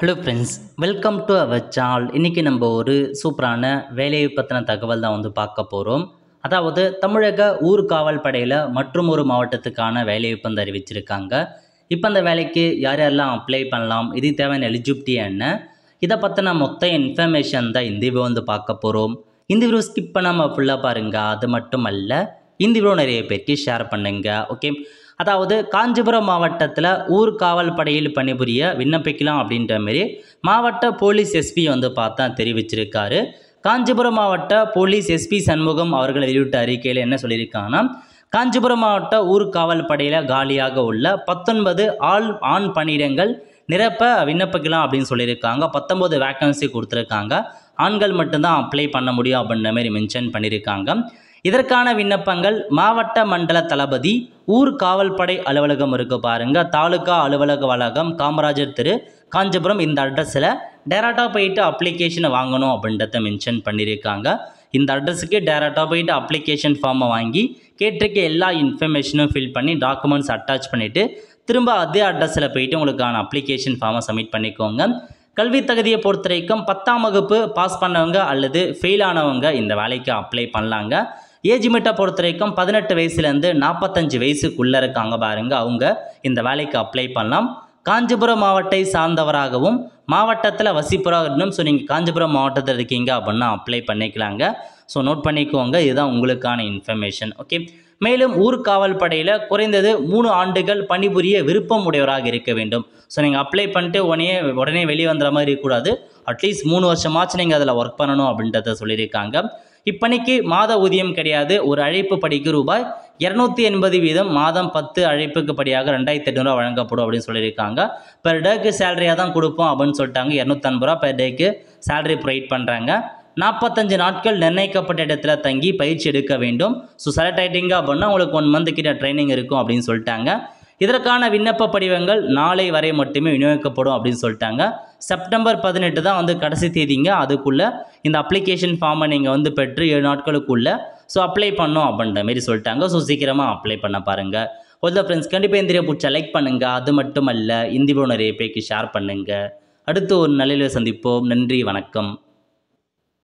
Hello friends, welcome to our channel. இன்றைக்கி நம்ம ஒரு சூப்பரான வேலையை பற்றின தகவல் தான் பார்க்க போகிறோம். அதாவது தமிழக ஊர்காவல் படையில் மற்றும் ஒரு மாவட்டத்துக்கான வேலைவாய்ப்பு வந்து அறிவிச்சிருக்காங்க. இப்போ அந்த வேலைக்கு யார் யாரெல்லாம் அப்ளை பண்ணலாம், இது தேவையான எலிஜிபிலிட்டி என்ன, இதை பற்றின மொத்த இன்ஃபர்மேஷன் தான் இந்த வீடியோ பார்க்க போகிறோம். இந்த வீடியோ ஸ்கிப் பண்ணாமல் ஃபுல்லாக பாருங்கள். அது மட்டும் அல்ல, இந்த வீடியோ நிறைய பேருக்கு ஷேர் பண்ணுங்கள். ஓகே, அதாவது காஞ்சிபுரம் மாவட்டத்தில் ஊர்காவல் படையில் பணிபுரிய விண்ணப்பிக்கலாம் அப்படின்ற மாரி மாவட்ட போலீஸ் எஸ்பி பார்த்தா தெரிவிச்சிருக்காரு. காஞ்சிபுரம் மாவட்ட போலீஸ் எஸ்பி சண்முகம் அவர்கள் வெளியிட்ட அறிக்கையில் என்ன சொல்லியிருக்காங்கன்னா, காஞ்சிபுரம் மாவட்ட ஊர்காவல் படையில் காலியாக உள்ள 19 ஆண் பணியிடங்கள் நிரப்ப விண்ணப்பிக்கலாம் அப்படின்னு சொல்லியிருக்காங்க. 19 வேக்கன்சி கொடுத்துருக்காங்க. ஆண்கள் மட்டும்தான் அப்ளை பண்ண முடியும் அப்படின்ற மாதிரி மென்ஷன் பண்ணியிருக்காங்க. இதற்கான விண்ணப்பங்கள் மாவட்ட மண்டல தளபதி ஊர்காவல் படை அலுவலகம் இருக்கு பாருங்க, தாலுகா அலுவலக வளாகம், காமராஜர் தெரு, காஞ்சிபுரம். இந்த அட்ரஸில் டேரெக்டாக போயிட்டு அப்ளிகேஷனை வாங்கணும் அப்படின்றத மென்ஷன் பண்ணியிருக்காங்க. இந்த அட்ரஸுக்கு டேரெக்டாக போயிட்டு அப்ளிகேஷன் ஃபார்மை வாங்கி கேட்டிருக்க எல்லா இன்ஃபர்மேஷனும் ஃபில் பண்ணி டாக்குமெண்ட்ஸ் அட்டாச் பண்ணிவிட்டு திரும்ப அதே அட்ரஸில் போயிட்டு உங்களுக்கான அப்ளிகேஷன் ஃபார்மை சப்மிட் பண்ணிக்கோங்க. கல்வி தகுதியை பொறுத்த வரைக்கும் 10ஆம் வகுப்பு பாஸ் பண்ணவங்க அல்லது ஃபெயில் ஆனவங்க இந்த வேலைக்கு அப்ளை பண்ணலாங்க. ஏஜ் லிமிட்டை பொறுத்த வரைக்கும் 18 வயசுலேருந்து 45 வயசுக்குள்ளே இருக்காங்க பாருங்கள், அவங்க இந்த வேலைக்கு அப்ளை பண்ணலாம். காஞ்சிபுரம் மாவட்டத்தை சார்ந்தவராகவும் மாவட்டத்தில் வசிப்புறாகணும். ஸோ நீங்கள் காஞ்சிபுரம் மாவட்டத்தில் இருக்கீங்க அப்படின்னா அப்ளை பண்ணிக்கலாங்க. ஸோ நோட் பண்ணிக்கோங்க, இதுதான் உங்களுக்கான இன்ஃபர்மேஷன். ஓகே, மேலும் ஊர்காவல் படையில் குறைந்தது 3 ஆண்டுகள் பணிபுரிய விருப்பம் உடையவராக இருக்க வேண்டும். ஸோ நீங்கள் அப்ளை பண்ணிட்டு உடனே வெளியே வந்துற மாதிரி இருக்கக்கூடாது. அட்லீஸ்ட் 3 வருஷமாச்சும் நீங்கள் அதில் ஒர்க் பண்ணணும் அப்படின்றத சொல்லியிருக்காங்க. இப்பணிக்கு மாத ஊதியம் கிடையாது. ஒரு அழைப்பு படிக்கு ரூபாய் 280 வீதம், மாதம் 10 அழைப்புக்கு படியாக 2800 வழங்கப்படும் அப்படின்னு சொல்லியிருக்காங்க. பெர் டேக்கு சேலரியாக தான் கொடுப்போம் அப்படின்னு சொல்லிட்டாங்க. 250 ரூபா பெர் டேக்கு சேலரி ப்ரொவைட் பண்ணுறாங்க. 45 நாட்கள் நிர்ணயிக்கப்பட்ட இடத்துல தங்கி பயிற்சி எடுக்க வேண்டும். ஸோ செலக்ட் ஆகிட்டீங்க அப்படின்னா உங்களுக்கு 1 மந்த் கிட்ட ட்ரைனிங் இருக்கும் அப்படின்னு சொல்லிட்டாங்க. இதற்கான விண்ணப்ப படிவங்கள் நாளை வரை மட்டுமே விநியோகிக்கப்படும் அப்படின்னு சொல்லிட்டாங்க. செப்டம்பர் 18 தான் கடைசி தேதிங்க. அதுக்குள்ளே இந்த அப்ளிகேஷன் ஃபார்மை நீங்கள் பெற்று 7 நாட்களுக்குள்ளே அப்ளை பண்ணோம் அப்படின்ற மாரி சொல்லிட்டாங்க. ஸோ சீக்கிரமாக அப்ளை பண்ண பாருங்கள். ஒரு ஃப்ரெண்ட்ஸ், கண்டிப்பாக இந்த வீடியோ பிடிச்சா லைக் பண்ணுங்கள். அது மட்டும் அல்ல, இந்த வீடியோ நிறைய பேருக்கு ஷேர் பண்ணுங்கள். அடுத்து ஒரு நல்ல சந்திப்போம். நன்றி, வணக்கம்.